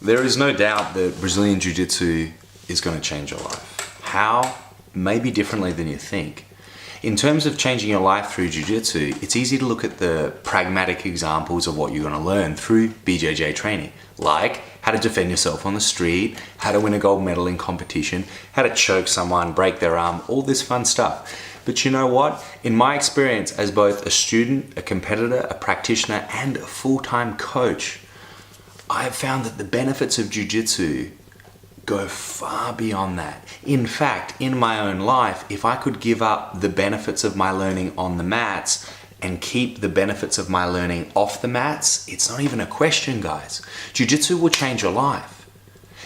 There is no doubt that Brazilian Jiu-Jitsu is going to change your life. How? Maybe differently than you think. In terms of changing your life through Jiu-Jitsu, it's easy to look at the pragmatic examples of what you're going to learn through BJJ training, like how to defend yourself on the street, how to win a gold medal in competition, how to choke someone, break their arm, all this fun stuff. But you know what? In my experience as both a student, a competitor, a practitioner, and a full-time coach, I have found that the benefits of Jiu-Jitsu go far beyond that. In fact, in my own life, if I could give up the benefits of my learning on the mats and keep the benefits of my learning off the mats, it's not even a question, guys. Jiu-Jitsu will change your life.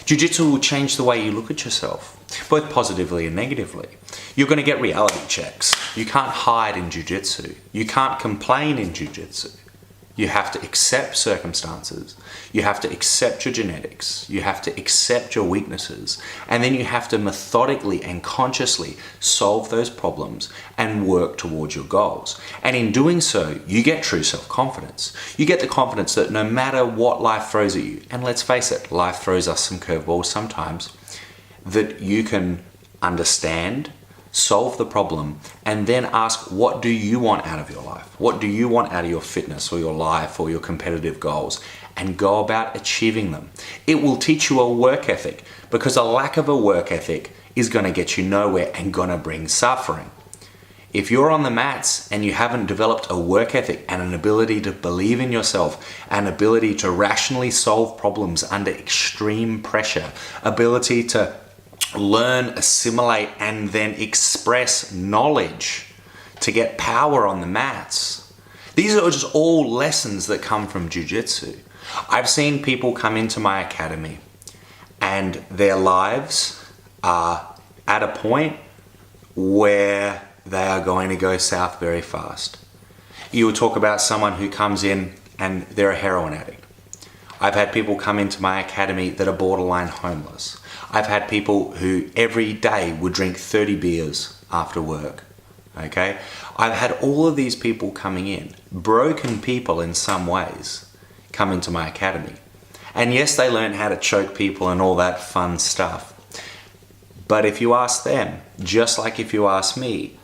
Jiu-Jitsu will change the way you look at yourself, both positively and negatively. You're going to get reality checks. You can't hide in Jiu-Jitsu. You can't complain in Jiu-Jitsu. You have to accept circumstances. You have to accept your genetics. You have to accept your weaknesses. And then you have to methodically and consciously solve those problems and work towards your goals. And in doing so, you get true self-confidence. You get the confidence that no matter what life throws at you, and let's face it, life throws us some curveballs sometimes, that you can understand, solve the problem, and then ask, what do you want out of your life? What do you want out of your fitness or your life or your competitive goals? And go about achieving them. It will teach you a work ethic, because a lack of a work ethic is going to get you nowhere and going to bring suffering. If you're on the mats and you haven't developed a work ethic and an ability to believe in yourself, an ability to rationally solve problems under extreme pressure, ability to learn, assimilate, and then express knowledge to get power on the mats. These are just all lessons that come from Jiu-Jitsu. I've seen people come into my academy and their lives are at a point where they are going to go south very fast. You will talk about someone who comes in and they're a heroin addict. I've had people come into my academy that are borderline homeless. I've had people who every day would drink 30 beers after work, okay? I've had all of these people coming in, broken people in some ways, come into my academy. And yes, they learn how to choke people and all that fun stuff. But if you ask them, just like if you ask me,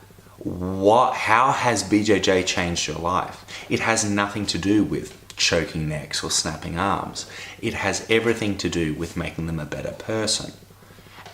how has BJJ changed your life? It has nothing to do with choking necks or snapping arms. It has everything to do with making them a better person.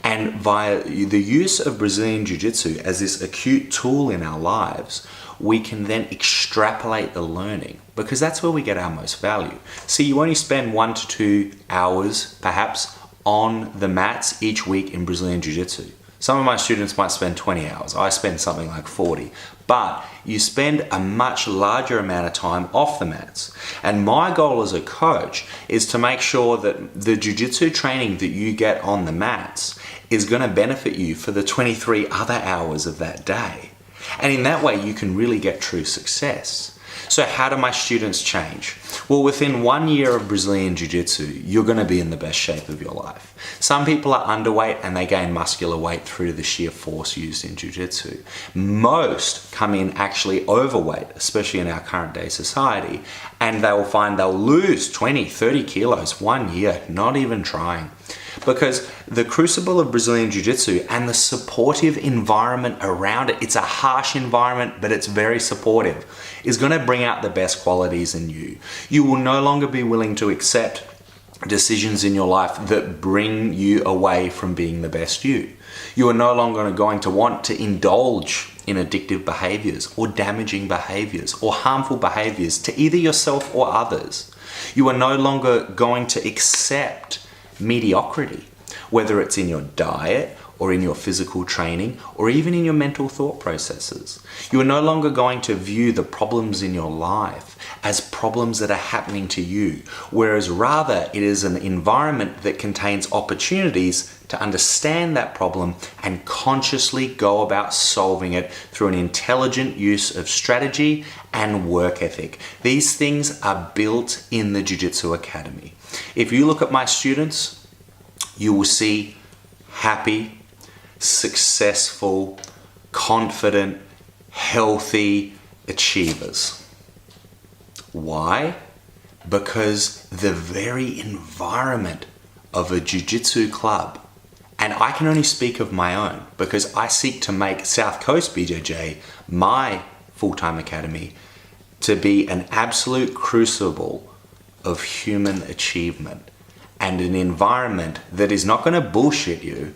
And via the use of Brazilian Jiu-Jitsu as this acute tool in our lives, we can then extrapolate the learning, because that's where we get our most value. See, you only spend 1 to 2 hours, perhaps, on the mats each week in Brazilian Jiu-Jitsu. Some of my students might spend 20 hours. I spend something like 40. But you spend a much larger amount of time off the mats. And my goal as a coach is to make sure that the Jiu-Jitsu training that you get on the mats is going to benefit you for the 23 other hours of that day. And in that way, you can really get true success. So how do my students change? Well, within 1 year of Brazilian Jiu-Jitsu, you're going to be in the best shape of your life. Some people are underweight and they gain muscular weight through the sheer force used in Jiu-Jitsu. Most come in actually overweight, especially in our current day society, and they will find they'll lose 20, 30 kilos 1 year, not even trying. Because the crucible of Brazilian Jiu-Jitsu and the supportive environment around it, it's a harsh environment, but it's very supportive, is going to bring out the best qualities in you. You will no longer be willing to accept decisions in your life that bring you away from being the best you. You are no longer going to want to indulge in addictive behaviors or damaging behaviors or harmful behaviors to either yourself or others. You are no longer going to accept mediocrity, whether it's in your diet or in your physical training or even in your mental thought processes. You are no longer going to view the problems in your life as problems that are happening to you, whereas rather it is an environment that contains opportunities to understand that problem and consciously go about solving it through an intelligent use of strategy and work ethic. These things are built in the Jiu-Jitsu Academy. If you look at my students, you will see happy, successful, confident, healthy achievers. Why? Because the very environment of a jiu-jitsu club, and I can only speak of my own because I seek to make South Coast BJJ, my full-time academy, to be an absolute crucible of human achievement and an environment that is not going to bullshit you,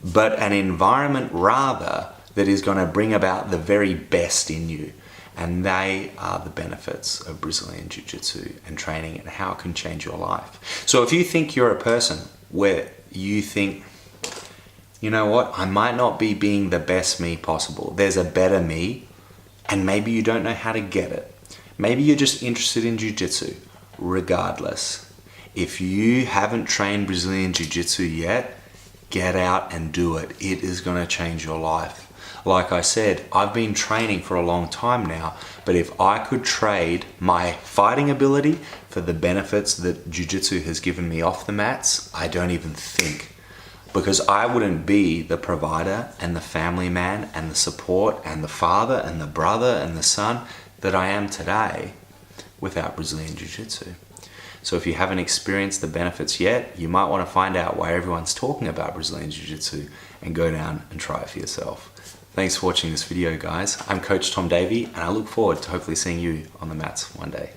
but an environment rather that is going to bring about the very best in you. And they are the benefits of Brazilian Jiu-Jitsu and training and how it can change your life. So if you think you're a person where you think, you know what, I might not be being the best me possible, there's a better me, and maybe you don't know how to get it. Maybe you're just interested in Jiu-Jitsu. Regardless, if you haven't trained Brazilian Jiu-Jitsu yet, get out and do it. It is going to change your life. Like I said, I've been training for a long time now, but if I could trade my fighting ability for the benefits that Jiu-Jitsu has given me off the mats, I don't even think. Because I wouldn't be the provider and the family man and the support and the father and the brother and the son that I am today without Brazilian Jiu-Jitsu. So if you haven't experienced the benefits yet, you might want to find out why everyone's talking about Brazilian Jiu-Jitsu and go down and try it for yourself. Thanks for watching this video, guys. I'm Coach Tom Davey, and I look forward to hopefully seeing you on the mats one day.